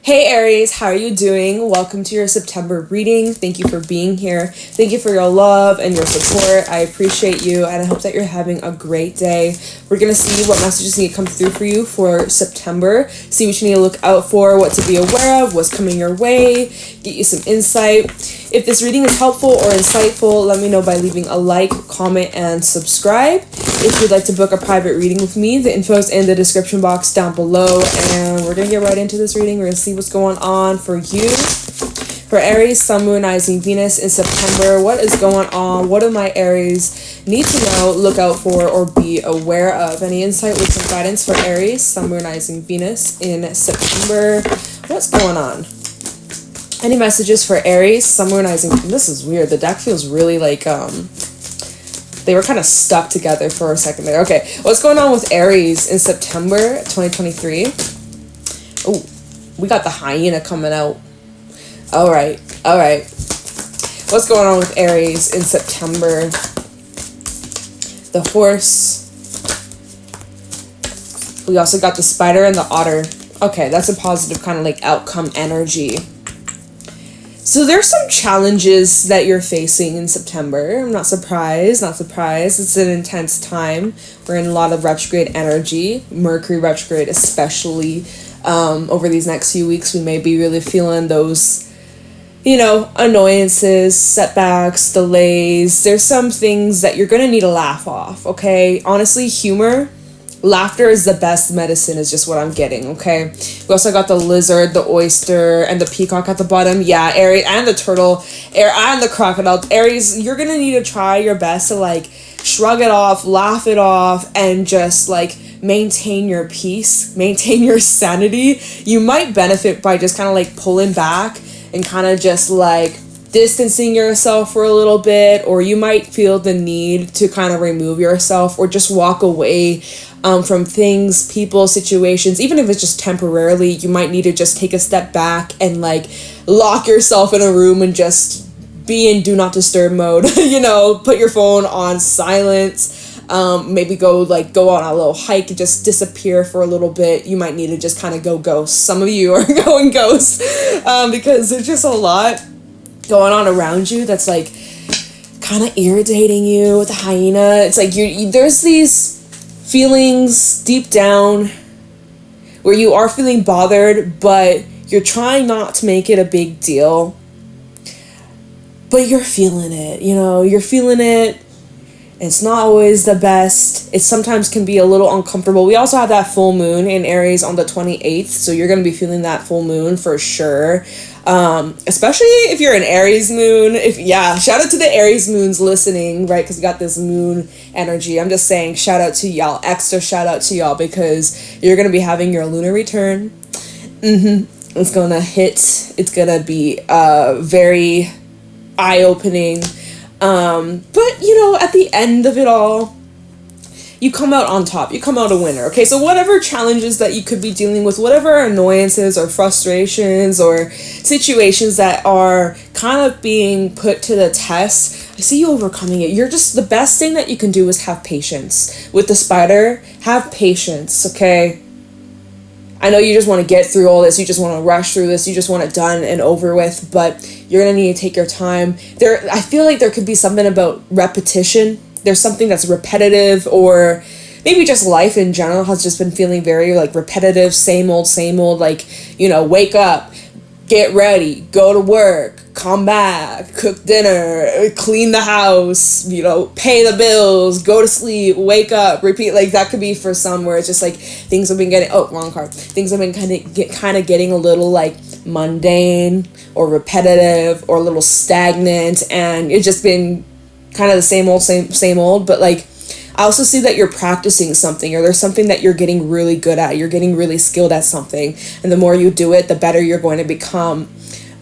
Hey Aries, how are you doing? Welcome to your September reading. Thank you for being here. Thank you for your love and your support. I appreciate you and I hope that you're having a great day. We're going to see what messages need to come through for you for September. See what you need to look out for, what to be aware of, what's coming your way, get you some insight. If this reading is helpful or insightful, let me know by leaving a like, comment, and subscribe. If you'd like to book a private reading with me, the info is in the description box down below. And we're going to get right into this reading. We're going to see what's going on for you. For Aries, Sun, Moon, Rising, Venus in September. What is going on? What do my Aries need to know, look out for, or be aware of? Any insight with some guidance for Aries, Sun, Moon, Rising, Venus in September? What's going on? Any messages for Aries, Sun, Moon, Rising? This is weird. The deck feels really like they were kind of stuck together for a second there. Okay, what's going on with Aries in September 2023? Oh, we got the hyena coming out. All right. What's going on with Aries in September? The horse. We also got the spider and the otter. Okay, that's a positive kind of like outcome energy. So there's some challenges that you're facing in September. I'm not surprised. It's an intense time. We're in a lot of retrograde energy. Mercury retrograde especially. Over these next few weeks, we may be really feeling those, annoyances, setbacks, delays. There's some things that you're going to need to laugh off, okay? Honestly, laughter is the best medicine is just what I'm getting, okay? We also got the lizard, the oyster, and the peacock at the bottom. Yeah, Aries, and the turtle, and the crocodile. Aries, you're going to need to try your best to, shrug it off, laugh it off, and just, maintain your peace, maintain your sanity. You might benefit by just kind of, pulling back and kind of just, distancing yourself for a little bit, or you might feel the need to kind of remove yourself or just walk away from things, people, situations. Even if it's just temporarily, you might need to just take a step back and lock yourself in a room and just be in do not disturb mode. Put your phone on silent. Maybe go on a little hike and just disappear for a little bit. You might need to just kind of go ghost. Some of you are going ghost because there's just a lot going on around you that's kind of irritating you with the hyena. It's there's these feelings deep down where you are feeling bothered, but you're trying not to make it a big deal, but you're feeling it. You're feeling it. It's not always the best. It sometimes can be a little uncomfortable. We also have that full moon in Aries on the 28th, so you're going to be feeling that full moon for sure. Especially if you're an Aries moon. Shout out to the Aries moons listening, right? Because we got this moon energy. I'm just saying shout out to y'all. Extra shout out to y'all because you're going to be having your lunar return. It's going to hit. It's going to be very eye-opening. But at the end of it all, you come out on top. You come out a winner. Okay, so whatever challenges that you could be dealing with, whatever annoyances or frustrations or situations that are kind of being put to the test, I see you overcoming it. You're just, the best thing that you can do is have patience. With the spider, have patience, okay? I know you just want to get through all this. You just want to rush through this. You just want it done and over with, but you're going to need to take your time. I feel like there could be something about repetition. There's something that's repetitive, or maybe just life in general has just been feeling very repetitive, same old, wake up, get ready, go to work, come back, cook dinner, clean the house, pay the bills, go to sleep, wake up, repeat. That could be for some where it's just things have been getting, wrong card. Things have been kind of getting a little mundane or repetitive or a little stagnant, and it's just been kind of the same old, but I also see that you're practicing something, or there's something that you're getting really good at. You're getting really skilled at something, and the more you do it, the better you're going to become.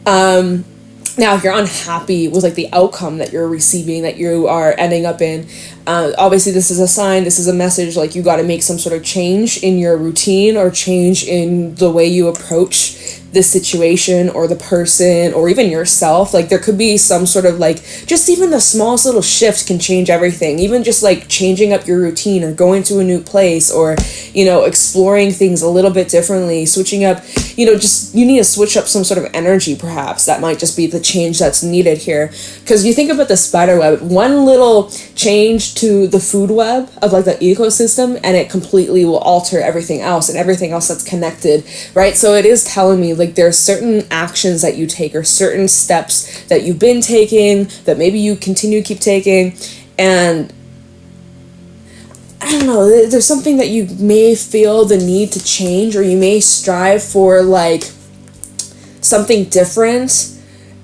Now, if you're unhappy with the outcome that you're receiving, that you are ending up in, obviously this is a sign, this is a message, you got to make some sort of change in your routine or change in the way you approach the situation or the person or even yourself. There could be some sort of just even the smallest little shift can change everything. Even just changing up your routine or going to a new place or, exploring things a little bit differently, switching up you know, just you need to switch up some sort of energy, perhaps. That might just be the change that's needed here. Because you think about the spider web, one little change to the food web of like the ecosystem, and it completely will alter everything else and everything else that's connected, right? So it is telling me like there are certain actions that you take or certain steps that you've been taking that maybe you continue to keep taking, and I don't know, there's something that you may feel the need to change, or you may strive for like something different,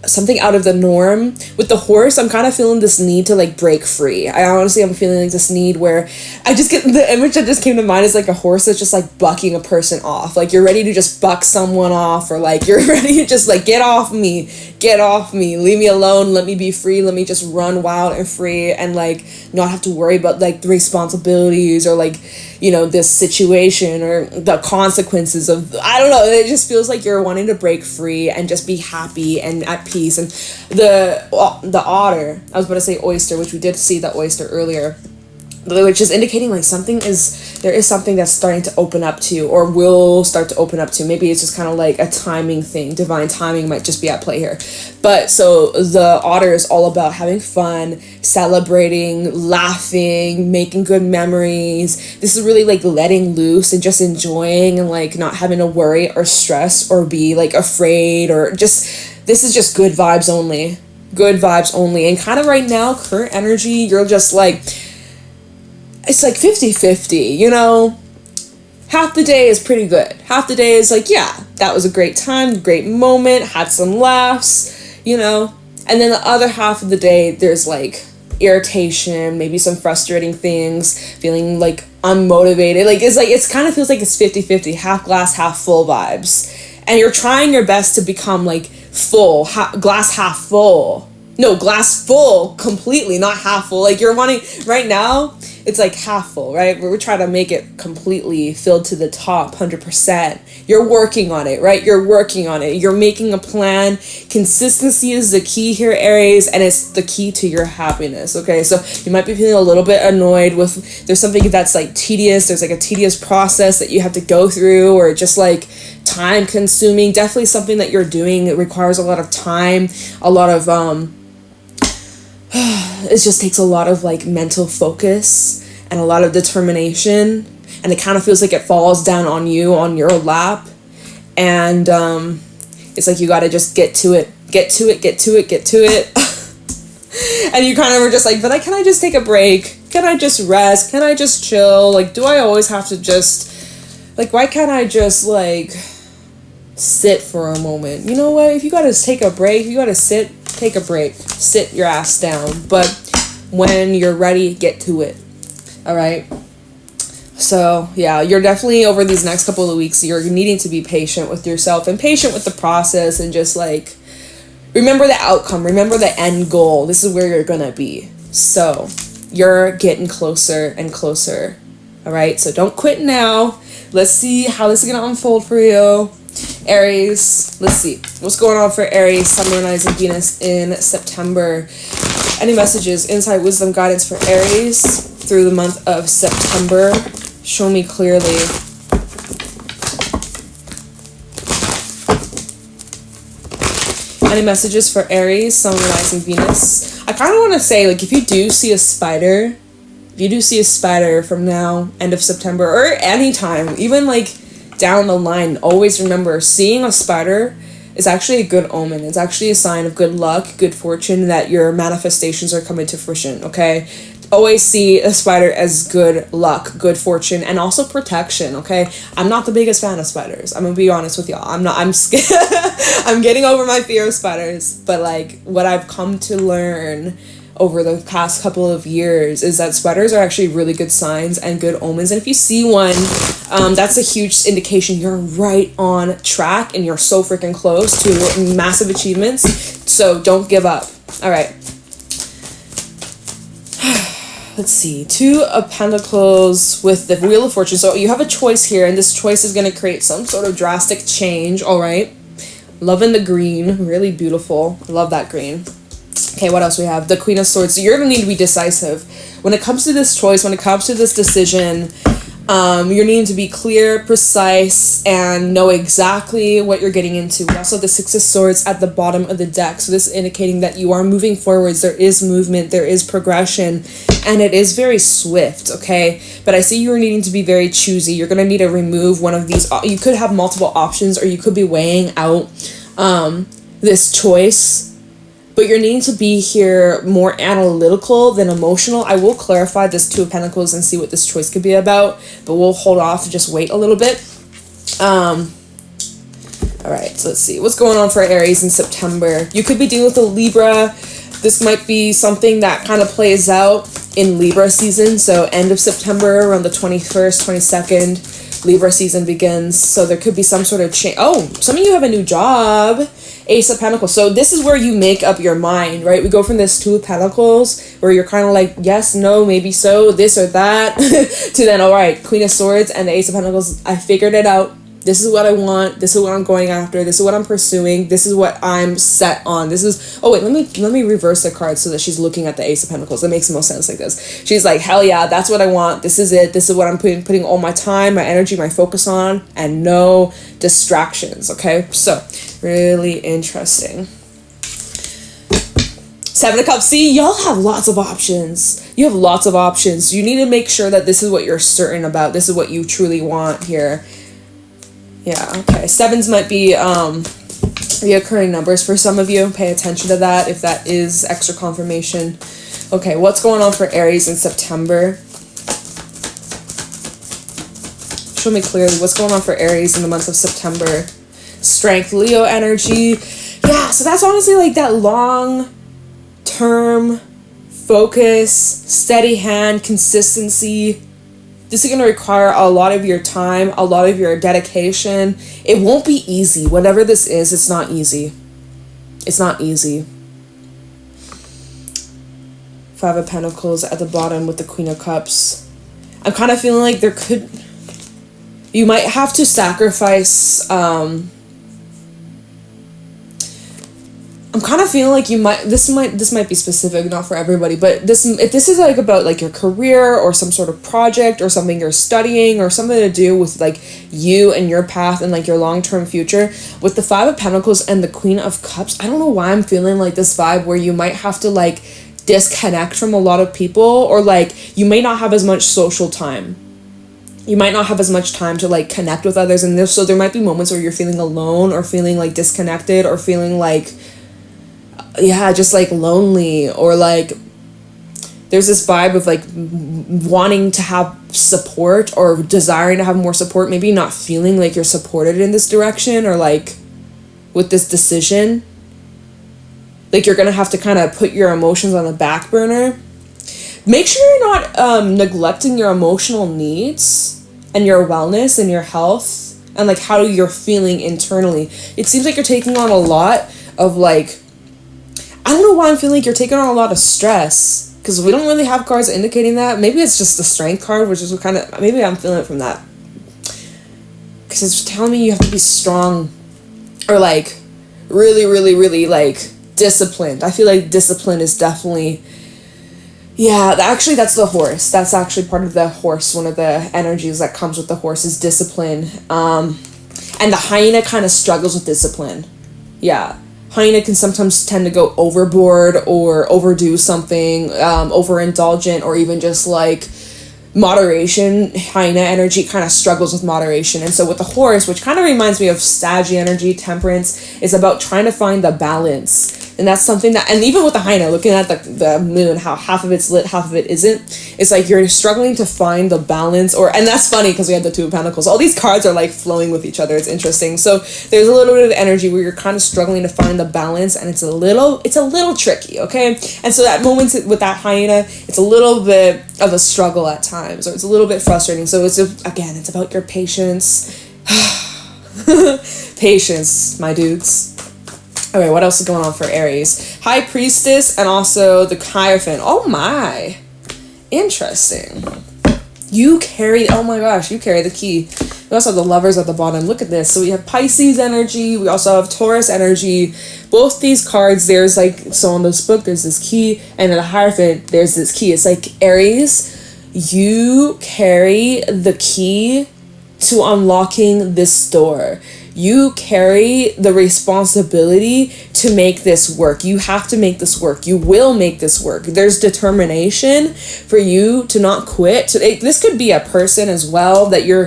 something out of the norm. With the horse, I'm kind of feeling this need to like break free. I'm feeling like this need where I just get the image that just came to mind is like a horse that's just like bucking a person off. Like you're ready to just buck someone off, or like you're ready to just like get off me, leave me alone, let me be free, let me just run wild and free and like not have to worry about like the responsibilities or like, you know, this situation or the consequences of, I don't know, it just feels like you're wanting to break free and just be happy and at peace. And the otter, I was about to say oyster, which we did see the oyster earlier, which is indicating like there is something that's starting to open up to, or will start to open up to. Maybe it's just kind of like a timing thing. Divine timing might just be at play here. But so the otter is all about having fun, celebrating, laughing, making good memories. This is really like letting loose and just enjoying and like not having to worry or stress or be like afraid, or just, this is just good vibes only. Good vibes only. And kind of right now, current energy, you're just like, it's like 50-50, you know? Half the day is pretty good. Half the day is like, yeah, that was a great time, great moment, had some laughs, you know? And then the other half of the day, there's like irritation, maybe some frustrating things, feeling like unmotivated. Like it's kind of feels like it's 50-50, half glass, half full vibes. And you're trying your best to become like full, glass half full. No, glass full completely, not half full. Like you're wanting, right now, it's like half full, right? We're trying to make it completely filled to the top, 100%. You're working on it, right? You're working on it. You're making a plan. Consistency is the key here, Aries, and it's the key to your happiness, okay? So you might be feeling a little bit annoyed with, there's something that's like tedious. There's like a tedious process that you have to go through, or just like time consuming. Definitely something that you're doing. It requires a lot of time, a lot of, it just takes a lot of like mental focus and a lot of determination, and it kind of feels like it falls down on you, on your lap, and it's like you got to just get to it and you kind of are just like, but can I just take a break? Can I just rest? Can I just chill? Like, do I always have to just, like, why can't I just like sit for a moment? You know what, if you gotta take a break, you gotta sit, take a break, sit your ass down, but when you're ready, get to it. All right, so yeah, you're definitely, over these next couple of weeks, you're needing to be patient with yourself and patient with the process, and just like remember the outcome, remember the end goal. This is where you're gonna be, so you're getting closer and closer. All right, so don't quit now. Let's see how this is gonna unfold for you, Aries. Let's see what's going on for Aries, Sun, Moon, Rising, Venus in September. Any messages, insight, wisdom, guidance for Aries through the month of September? Show me clearly. Any messages for Aries, Sun, Moon, Rising, Venus? I kind of want to say, like, if you do see a spider from now, end of September, or anytime, even like down the line, always remember, seeing a spider is actually a good omen. It's actually a sign of good luck, good fortune, that your manifestations are coming to fruition, okay? Always see a spider as good luck, good fortune, and also protection, okay? I'm not the biggest fan of spiders. I'm gonna be honest with y'all. I'm scared. I'm getting over my fear of spiders, but like what I've come to learn over the past couple of years is that spiders are actually really good signs and good omens. And if you see one, that's a huge indication you're right on track and you're so freaking close to massive achievements. So don't give up. All right. Let's see. 2 of Pentacles with the Wheel of Fortune. So you have a choice here, and this choice is going to create some sort of drastic change. All right. Loving the green. Really beautiful. Love that green. Okay, what else we have? The Queen of Swords. So you're going to need to be decisive. When it comes to this choice, when it comes to this decision, You're needing to be clear, precise, and know exactly what you're getting into. We also have the Six of Swords at the bottom of the deck. So this is indicating that you are moving forwards. There is movement, there is progression, and it is very swift, okay? But I see you're needing to be very choosy. You're going to need to remove one of these. You could have multiple options, or you could be weighing out this choice. But you're needing to be here more analytical than emotional. I will clarify this Two of Pentacles and see what this choice could be about. But we'll hold off and just wait a little bit. All right, so let's see. What's going on for Aries in September? You could be dealing with a Libra. This might be something that kind of plays out in Libra season. So end of September, around the 21st, 22nd, Libra season begins. So there could be some sort of change. Oh, some of you have a new job. Ace of Pentacles. So this is where you make up your mind, right? We go from this Two of Pentacles where you're kind of like, yes, no, maybe so, this or that, to then, all right, Queen of Swords and the Ace of Pentacles. I figured it out. This is what I want. This is what I'm going after. This is what I'm pursuing. This is what I'm set on. This is, oh wait, let me reverse the card so that she's looking at the Ace of Pentacles. That makes the most sense like this. She's like, hell yeah, that's what I want. This is it. This is what I'm putting all my time, my energy, my focus on, and no distractions, okay? So, really interesting. Seven of Cups. See, y'all have lots of options. You have lots of options. You need to make sure that this is what you're certain about. This is what you truly want here. Yeah, okay. Sevens might be reoccurring numbers for some of you. Pay attention to that if that is extra confirmation. Okay, what's going on for Aries in September? Show me clearly what's going on for Aries in the month of September. Strength, Leo energy. Yeah, so that's honestly like that long term focus, steady hand, consistency. This is going to require a lot of your time, a lot of your dedication. It won't be easy. Whatever this is, it's not easy. It's not easy. Five of Pentacles at the bottom with the Queen of Cups. I'm kind of feeling like you might have to sacrifice, I'm kind of feeling like this might be specific, not for everybody, but if this is like about like your career or some sort of project or something you're studying or something to do with like you and your path and like your long-term future, with the Five of Pentacles and the Queen of Cups, I don't know why I'm feeling like this vibe where you might have to like disconnect from a lot of people, or like you may not have as much social time. You might not have as much time to like connect with others, and so there might be moments where you're feeling alone or feeling like disconnected or feeling like, yeah, just like lonely, or like there's this vibe of like wanting to have support or desiring to have more support, maybe not feeling like you're supported in this direction or like with this decision. Like you're gonna have to kind of put your emotions on the back burner. Make sure you're not neglecting your emotional needs and your wellness and your health and like how you're feeling internally. It seems like you're taking on a lot of like, I don't know why I'm feeling like you're taking on a lot of stress, because we don't really have cards indicating that. Maybe it's just the Strength card, which is kind of, maybe I'm feeling it from that, because it's telling me you have to be strong or like really, really, really like disciplined. I feel like discipline is definitely, yeah, actually that's the horse. That's actually part of the horse. One of the energies that comes with the horse is discipline. And the hyena kind of struggles with discipline. Yeah. Hyena can sometimes tend to go overboard or overdo something, overindulgent, or even just like moderation. Hyena energy kind of struggles with moderation. And so with the horse, which kind of reminds me of Sag energy, temperance, is about trying to find the balance. And that's something that, and even with the hyena, looking at the moon, how half of it's lit, half of it isn't, it's like you're struggling to find the balance, and that's funny because we had the Two of Pentacles. All these cards are like flowing with each other. It's interesting. So there's a little bit of energy where you're kind of struggling to find the balance, and it's a little tricky, okay? And so that moment with that hyena, it's a little bit of a struggle at times, or it's a little bit frustrating. So it's about your patience. Patience, my dudes. Okay, what else is going on for Aries? High Priestess and also the Hierophant. Oh my. Interesting. Oh my gosh, you carry the key. We also have the Lovers at the bottom. Look at this. So we have Pisces energy. We also have Taurus energy. Both these cards, there's like, so on this book, there's this key. And in the Hierophant, there's this key. It's like Aries, you carry the key to unlocking this door. You carry the responsibility to make this work. You have to make this work. You will make this work. There's determination for you to not quit. So this could be a person as well that you're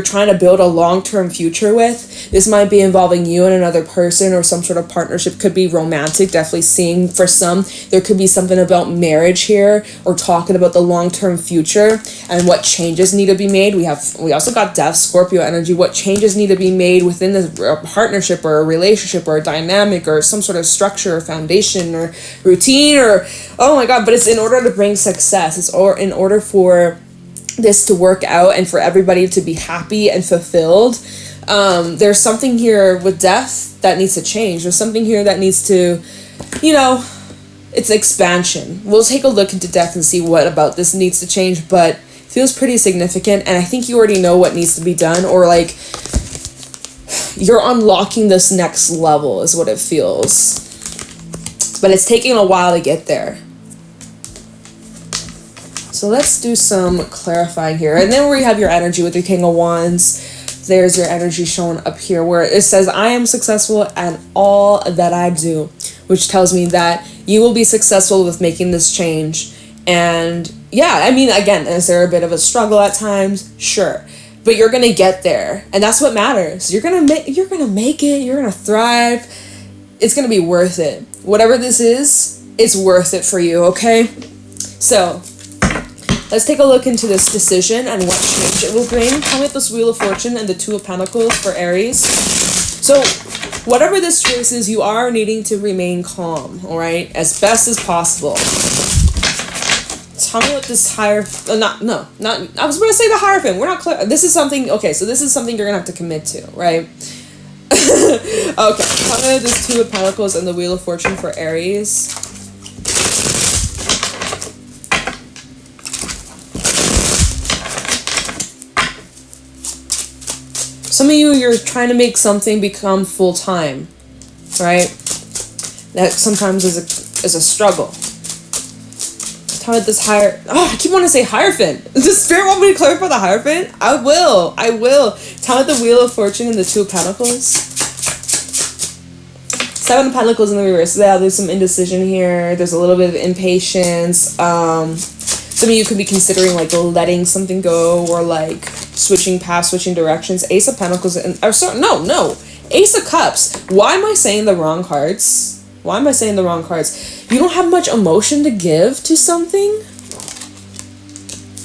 trying to build a long-term future with. This might be involving you and another person or some sort of partnership. Could be romantic, definitely seeing for some. There could be something about marriage here or talking about the long-term future and what changes need to be made. We also got Death, Scorpio energy. What changes need to be made within a partnership or a relationship or a dynamic or some sort of structure or foundation or routine or, oh my God, but it's in order to bring success. It's in order for this to work out and for everybody to be happy and fulfilled. There's something here with death that needs to change. There's something here that needs to, it's expansion. We'll take a look into death and see what about this needs to change, but it feels pretty significant. And I think you already know what needs to be done, or like you're unlocking this next level is what it feels. But it's taking a while to get there. So let's do some clarifying here. And then we have your energy with your King of Wands. There's your energy shown up here where it says, I am successful at all that I do, which tells me that you will be successful with making this change. And yeah, I mean, again, is there a bit of a struggle at times? Sure. But you're going to get there. And that's what matters. You're going to make it. You're going to thrive. It's going to be worth it. Whatever this is, it's worth it for you, okay? So let's take a look into this decision and what change it will bring. Come with this Wheel of Fortune and the Two of Pentacles for Aries. So whatever this choice is, you are needing to remain calm, all right? As best as possible. Tell me what this I was going to say the Hierophant. We're not clear. This is something, okay, so this is something you're going to have to commit to, right? Okay, tell me this Two of Pentacles and the Wheel of Fortune for Aries. Some of you're trying to make something become full-time, right? That sometimes is a struggle. Tell me this I keep wanting to say Hierophant. Does Spirit want me to clarify the Hierophant? I will. Tell me the Wheel of Fortune and the Two of Pentacles. Seven of Pentacles in the reverse. Yeah, there's some indecision here. There's a little bit of impatience. Some of you could be considering like letting something go or like switching paths, switching directions. Ace of Pentacles and Ace of Cups. Why am I saying the wrong cards? You don't have much emotion to give to something?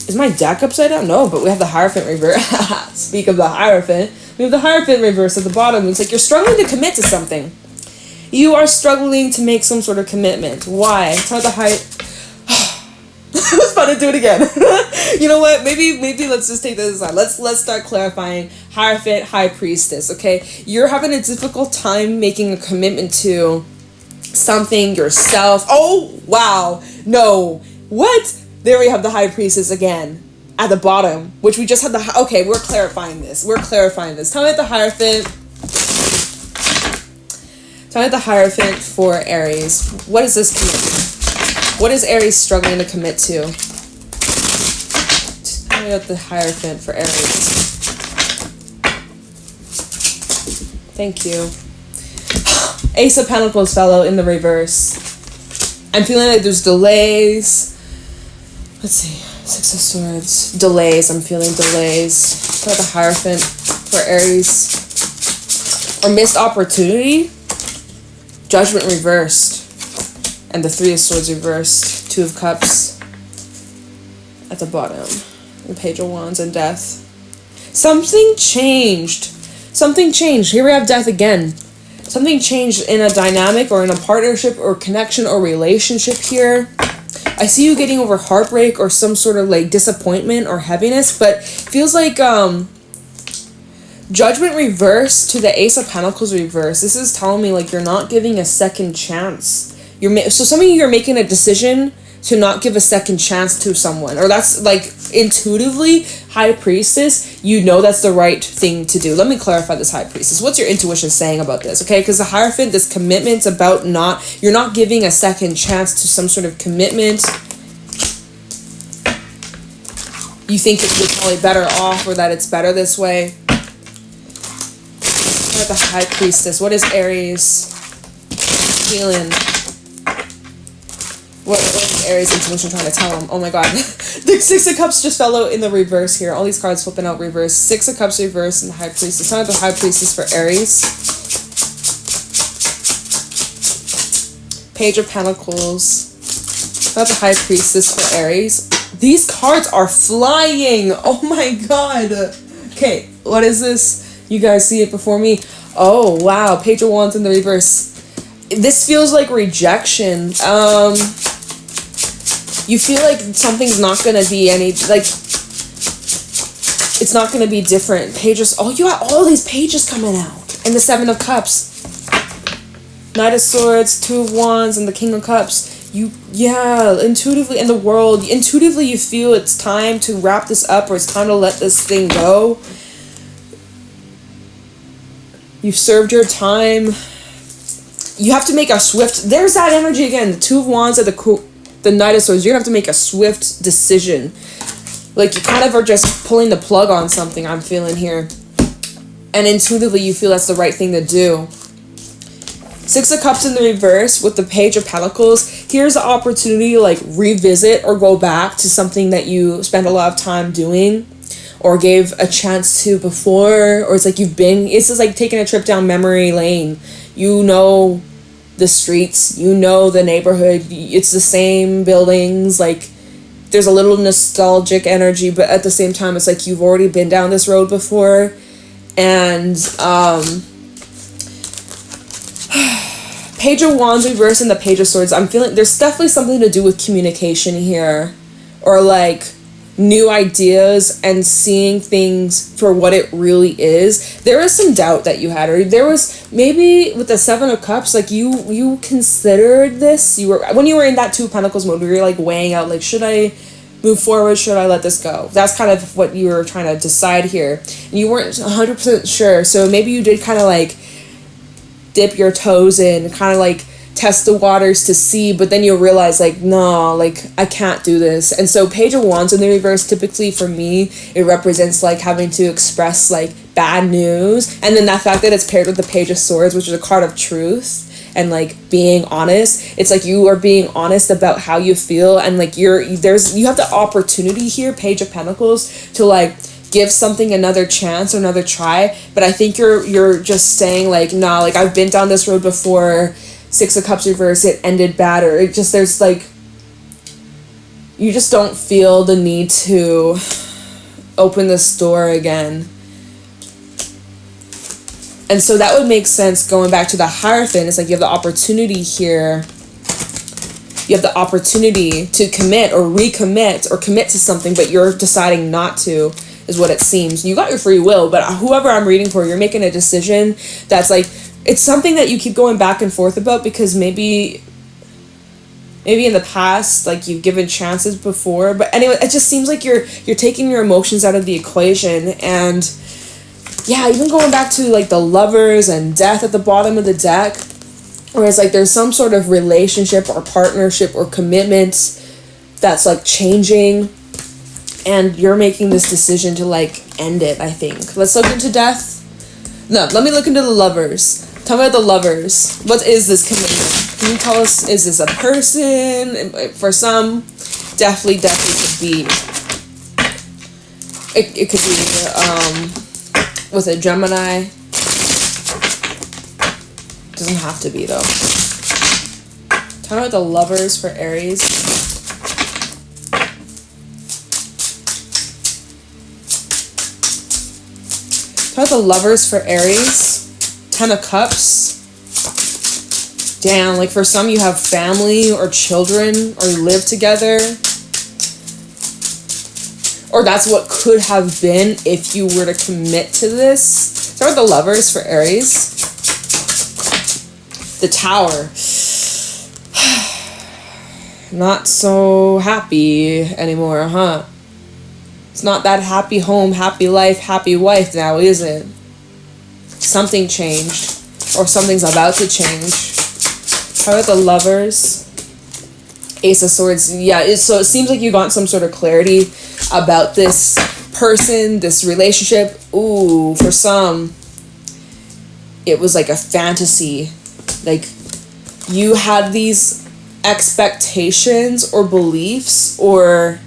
Is my deck upside down? No, but we have the Hierophant reverse. Speak of the Hierophant. We have the Hierophant reverse at the bottom. It's like you're struggling to commit to something. You are struggling to make some sort of commitment. Why? Tell the I was about to do it again. You know what? Maybe let's just take this aside. Let's start clarifying. Hierophant, High Priestess, okay? You're having a difficult time making a commitment to something yourself. Oh, wow. No. What? There we have the High Priestess again at the bottom, which we just had the... Okay, we're clarifying this. Tell me the Hierophant. Tell me the Hierophant for Aries. What is this commitment? What is Aries struggling to commit to? Tell me about the Hierophant for Aries. Thank you. Ace of Pentacles, fellow, in the reverse. I'm feeling like there's delays. Let's see. Six of Swords. Delays. I'm feeling delays. Tell me the Hierophant for Aries. Or missed opportunity. Judgment reversed. And the Three of Swords reversed. Two of Cups at the bottom. The Page of Wands and Death. Something changed. Here we have Death again. Something changed in a dynamic or in a partnership or connection or relationship here. I see you getting over heartbreak or some sort of like disappointment or heaviness, but it feels like Judgment reverse to the Ace of Pentacles reverse. This is telling me like you're not giving a second chance. So some of you are making a decision to not give a second chance to someone, or that's like intuitively, High Priestess, you know that's the right thing to do. Let me clarify this, High Priestess. What's your intuition saying about this? Okay, because the Hierophant, this commitment's about you're not giving a second chance to some sort of commitment. you think you're probably better off, or that it's better this way. The High Priestess. What is Aries feeling? What is Aries' intuition trying to tell him? Oh my god. The Six of Cups just fell out in the reverse here. All these cards flipping out reverse. Six of Cups reverse and the High Priestess. Tell me the High Priestess for Aries. Page of Pentacles. Tell me the High Priestess for Aries. These cards are flying. Oh my god. Okay, what is this? You guys see it before me? Oh, wow. Page of Wands in the reverse. This feels like rejection. You feel like something's not going to be any... Like, it's not going to be different. Pages... Oh, you got all these pages coming out. And the Seven of Cups. Knight of Swords, Two of Wands, and the King of Cups. Yeah, intuitively in the world, intuitively you feel it's time to wrap this up, or it's time to let this thing go. You've served your time. You have to make a swift... There's that energy again. The Two of Wands and the Knight of Swords. You're going to have to make a swift decision. Like, you kind of are just pulling the plug on something, I'm feeling here. And intuitively, you feel that's the right thing to do. Six of Cups in the reverse with the Page of Pentacles. Here's the opportunity to, like, revisit or go back to something that you spent a lot of time doing, or gave a chance to before, or it's like it's just like taking a trip down memory lane. You know the streets, you know the neighborhood, it's the same buildings, like there's a little nostalgic energy, but at the same time it's like you've already been down this road before. And Page of Wands reverse and the Page of Swords. I'm feeling there's definitely something to do with communication here, or like new ideas and seeing things for what it really is. There is some doubt that you had, or there was maybe with the Seven of Cups, like you considered this. You were, when you were in that Two of Pentacles mode, where you're like weighing out, like, should I move forward, should I let this go? That's kind of what you were trying to decide here, and you weren't 100% sure. So maybe you did kind of like dip your toes in, kind of like test the waters to see, but then you'll realize, like, no, like, I can't do this. And so Page of Wands in the reverse, typically for me, it represents like having to express like bad news, and then that fact that it's paired with the Page of Swords, which is a card of truth and like being honest. It's like you are being honest about how you feel, and like you have the opportunity here, Page of Pentacles, to like give something another chance or another try. But I think you're just saying like, nah, like, I've been down this road before. Six of Cups reverse, it ended bad, or it just, there's like, you just don't feel the need to open this door again. And so that would make sense going back to the Hierophant. It's like you have the opportunity here. You have the opportunity to commit or recommit or commit to something, but you're deciding not to, is what it seems. You got your free will, but whoever I'm reading for, you're making a decision that's like, it's something that you keep going back and forth about, because maybe in the past, like, you've given chances before. But anyway, it just seems like you're taking your emotions out of the equation. And yeah, even going back to like the Lovers and Death at the bottom of the deck, where it's like there's some sort of relationship or partnership or commitment that's like changing, and you're making this decision to like end it, I think. Let's look into Death. No, let me look into the Lovers. Tell me about the Lovers. What is this commitment? Can you tell us, is this a person? For some, definitely could be. It could be with a Gemini. Doesn't have to be, though. Tell me about the Lovers for Aries. Tell me about the Lovers for Aries. Ten of Cups. Damn, like, for some you have family or children, or you live together, or that's what could have been if you were to commit to this. Start with the Lovers for Aries. The Tower. Not so happy anymore, huh? It's not that happy home, happy life, happy wife now, is it? Something changed, or something's about to change. How about the Lovers? Ace of Swords, yeah, so it seems like you got some sort of clarity about this person, this relationship. Ooh, for some, it was like a fantasy. Like, you had these expectations or beliefs, or...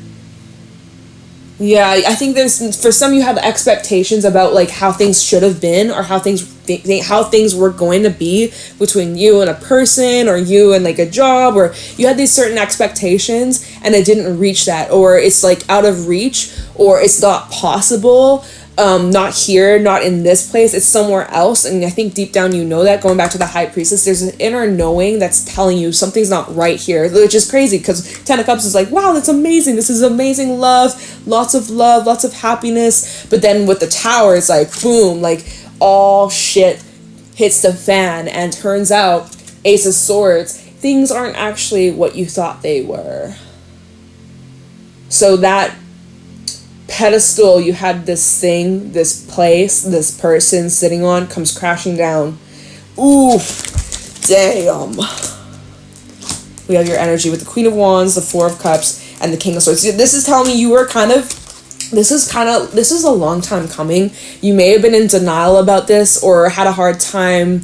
Yeah, I think there's, for some, you have expectations about, like, how things should have been, or how things were going to be between you and a person, or you and, like, a job, or you had these certain expectations and it didn't reach that, or it's, like, out of reach, or it's not possible, not here, not in this place, it's somewhere else. And I think deep down you know that. Going back to the High Priestess, there's an inner knowing that's telling you something's not right here, which is crazy, because Ten of Cups is like, wow, that's amazing, this is amazing love, lots of happiness. But then with the Tower, it's like, boom, like, all shit hits the fan, and turns out, Ace of Swords, things aren't actually what you thought they were. So that pedestal you had, this thing, this place, this person sitting on, comes crashing down. Ooh, damn. We have your energy with the Queen of Wands, the Four of Cups, and the King of Swords. This is telling me you were this is a long time coming. You may have been in denial about this, or had a hard time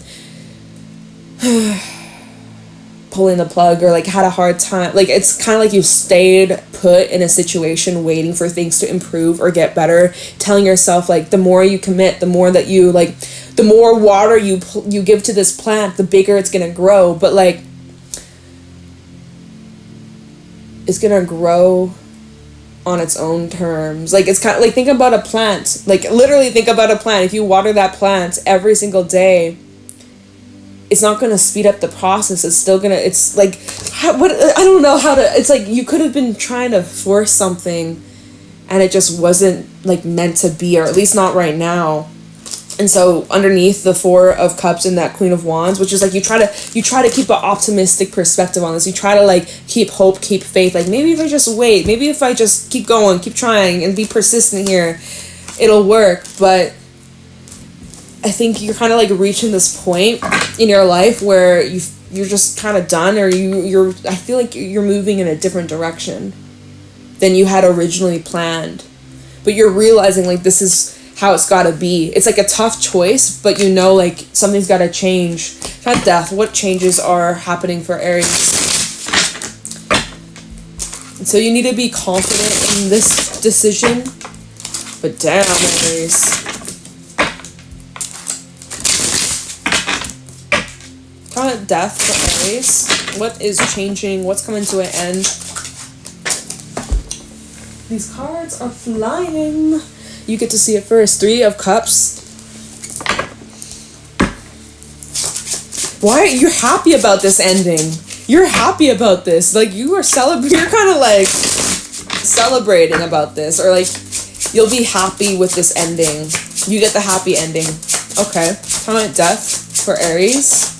pulling the plug, or like had a hard time, like, it's kind of like you stayed put in a situation waiting for things to improve or get better, telling yourself, like, the more you commit, the more that you, like, the more water you give to this plant, the bigger it's gonna grow. But, like, it's gonna grow on its own terms. Like, it's kind of like, think about a plant, like, literally think about a plant. If you water that plant every single day, it's not going to speed up the process. It's still going to, it's like, I don't know how to, it's like you could have been trying to force something and it just wasn't, like, meant to be, or at least not right now. And so underneath the Four of Cups and that Queen of Wands, which is like, you try to keep an optimistic perspective on this. You try to, like, keep hope, keep faith. Like, maybe if I just wait, maybe if I just keep going, keep trying, and be persistent here, it'll work. But I think you're kind of, like, reaching this point in your life where you're just kind of done, or you're I feel like you're moving in a different direction than you had originally planned. But you're realizing, like, this is how it's got to be. It's like a tough choice, but you know, like, something's got to change. Not death. What changes are happening for Aries? And so you need to be confident in this decision. But damn, Aries. Death for Aries. What is changing? What's coming to an end? These cards are flying. You get to see it first. Three of Cups. Why are you happy about this ending? You're happy about this. Like, you are you're kind of like celebrating about this, or like you'll be happy with this ending. You get the happy ending. Okay. Comment death for Aries.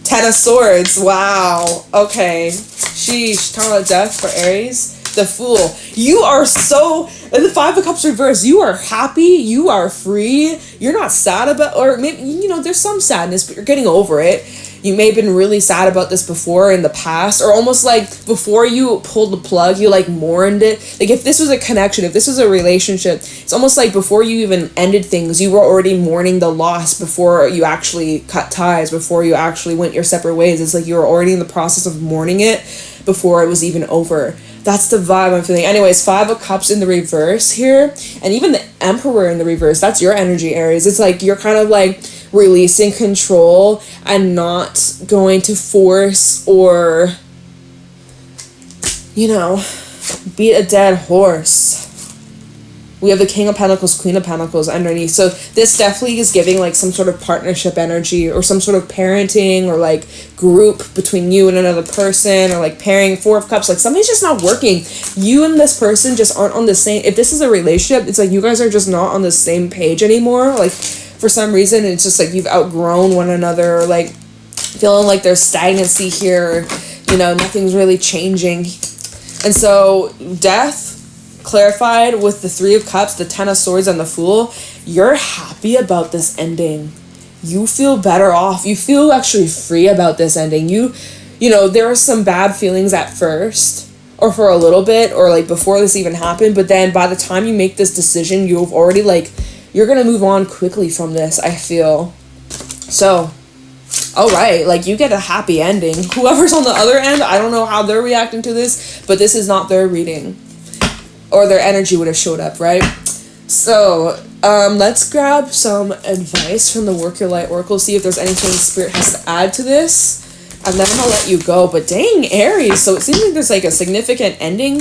Ten of Swords. Wow. Okay. Sheesh. Talking about death for Aries. The Fool. You are so... And the Five of Cups reverse. You are happy. You are free. You're not sad about... Or maybe, you know, there's some sadness, but you're getting over it. You may have been really sad about this before in the past, or almost like before you pulled the plug, you, like, mourned it. Like, if this was a connection, if this was a relationship, it's almost like before you even ended things, you were already mourning the loss before you actually cut ties, before you actually went your separate ways. It's like you were already in the process of mourning it before it was even over. That's the vibe I'm feeling. Anyways, Five of Cups in the reverse here, and even the Emperor in the reverse. That's your energy, Aries. It's like you're kind of like releasing control and not going to force or, you know, beat a dead horse. We have the King of Pentacles, Queen of Pentacles underneath. So this definitely is giving, like, some sort of partnership energy, or some sort of parenting, or, like, group between you and another person, or, like, pairing. Four of Cups, like, something's just not working. You and this person just aren't on the same... If this is a relationship, it's like you guys are just not on the same page anymore. Like, for some reason, it's just like you've outgrown one another, or, like, feeling like there's stagnancy here. You know, nothing's really changing. And so, death... clarified with the Three of Cups, the Ten of Swords, and the Fool. You're happy about this ending. You feel better off. You feel actually free about this ending. you know, there are some bad feelings at first, or for a little bit, or like before this even happened, but then by the time you make this decision, you've already like, you're gonna move on quickly from this, I feel. So, all right, like, you get a happy ending. Whoever's on the other end, I don't know how they're reacting to this, but this is not their reading, or their energy would have showed up, right? So, let's grab some advice from the Work Your Light Oracle, see if there's anything Spirit has to add to this, and then I'm gonna let you go. But dang, Aries, so it seems like there's like a significant ending,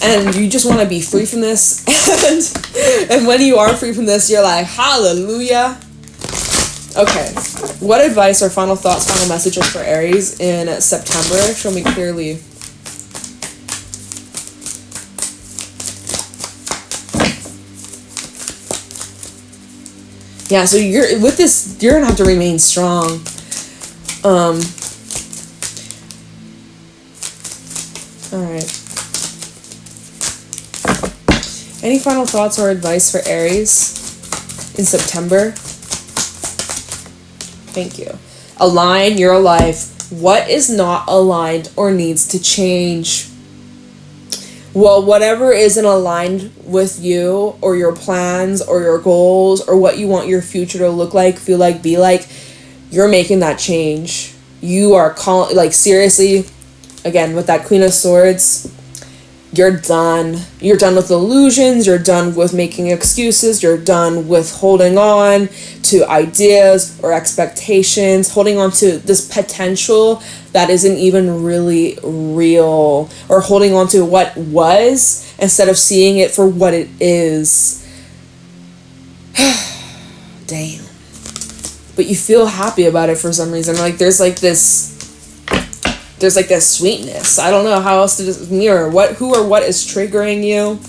and you just want to be free from this, and when you are free from this, you're like, hallelujah. Okay, what advice or final thoughts, final messages for Aries in September? Show me clearly. Yeah, so you're with this, you're gonna have to remain strong. All right. Any final thoughts or advice for Aries in September? Thank you. Align your life. What is not aligned or needs to change? Well, whatever isn't aligned with you or your plans or your goals or what you want your future to look like, feel like, be like, you're making that change. You are like, seriously, again, with that Queen of Swords, you're done. You're done with illusions. You're done with making excuses. You're done with holding on to ideas or expectations, holding on to this potential that isn't even really real, or holding on to what was instead of seeing it for what it is. Damn. But you feel happy about it for some reason. Like, there's like this sweetness. I don't know how else to mirror who or what is triggering you.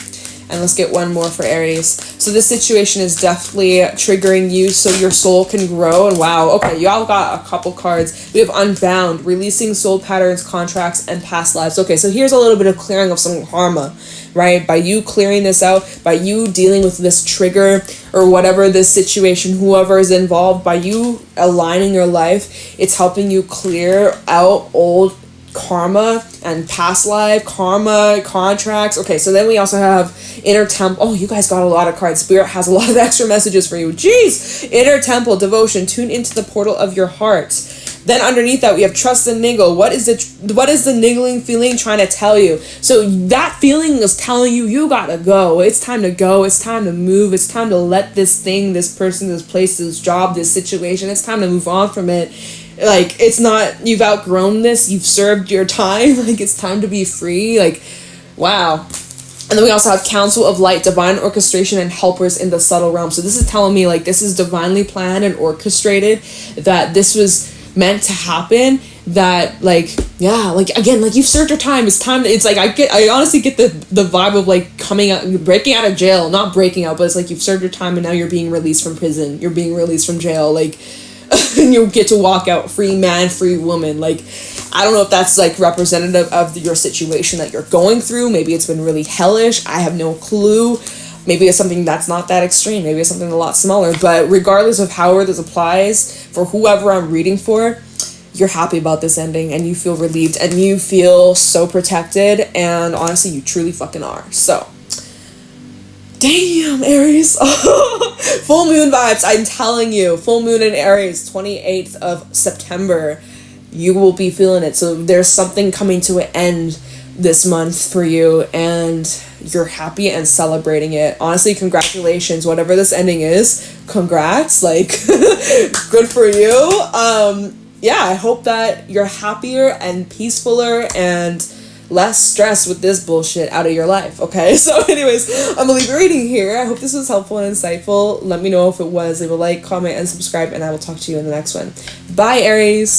And let's get one more for Aries. So this situation is definitely triggering you so your soul can grow. And wow, okay, y'all got a couple cards. We have Unbound, releasing soul patterns, contracts, and past lives. Okay, so here's a little bit of clearing of some karma, right? By you clearing this out, by you dealing with this trigger or whatever this situation, whoever is involved, by you aligning your life, it's helping you clear out old karma and past life karma, contracts. Okay, so then we also have Inner Temple. Oh, you guys got a lot of cards. Spirit has a lot of extra messages for you. Jeez. Inner Temple, devotion, tune into the portal of your heart. Then underneath that we have Trust and Niggle. What is the niggling feeling trying to tell you? So that feeling is telling you, you gotta go. It's time to go. It's time to move. It's time to let this thing, this person, this place, this job, this situation, it's time to move on from it. Like, it's not, you've outgrown this, you've served your time, like, it's time to be free, like, wow. And then we also have Council of Light, divine orchestration and helpers in the subtle realm. So this is telling me, like, this is divinely planned and orchestrated, that this was meant to happen, that, like, yeah, like, again, like, you've served your time, it's time, it's like, I honestly get the vibe of, like, coming out, breaking out of jail, not breaking out, but it's like, you've served your time and now you're being released from prison, you're being released from jail, like, and you'll get to walk out free man, free woman. Like, I don't know if that's like representative of your situation that you're going through. Maybe it's been really hellish. I have no clue. Maybe it's something that's not that extreme. Maybe it's something a lot smaller. But regardless of however this applies, for whoever I'm reading for, you're happy about this ending and you feel relieved and you feel so protected, and honestly, you truly fucking are. So, damn, Aries. Full moon vibes, I'm telling you. Full moon in Aries, 28th of September. You will be feeling it. So there's something coming to an end this month for you, and you're happy and celebrating it. Honestly, congratulations. Whatever this ending is, congrats. Like, good for you. Yeah, I hope that you're happier and peacefuler and less stress with this bullshit out of your life, okay? So anyways, I'm gonna leave a reading here. I hope this was helpful and insightful. Let me know if it was. Leave a like, comment, and subscribe, and I will talk to you in the next one. Bye, Aries.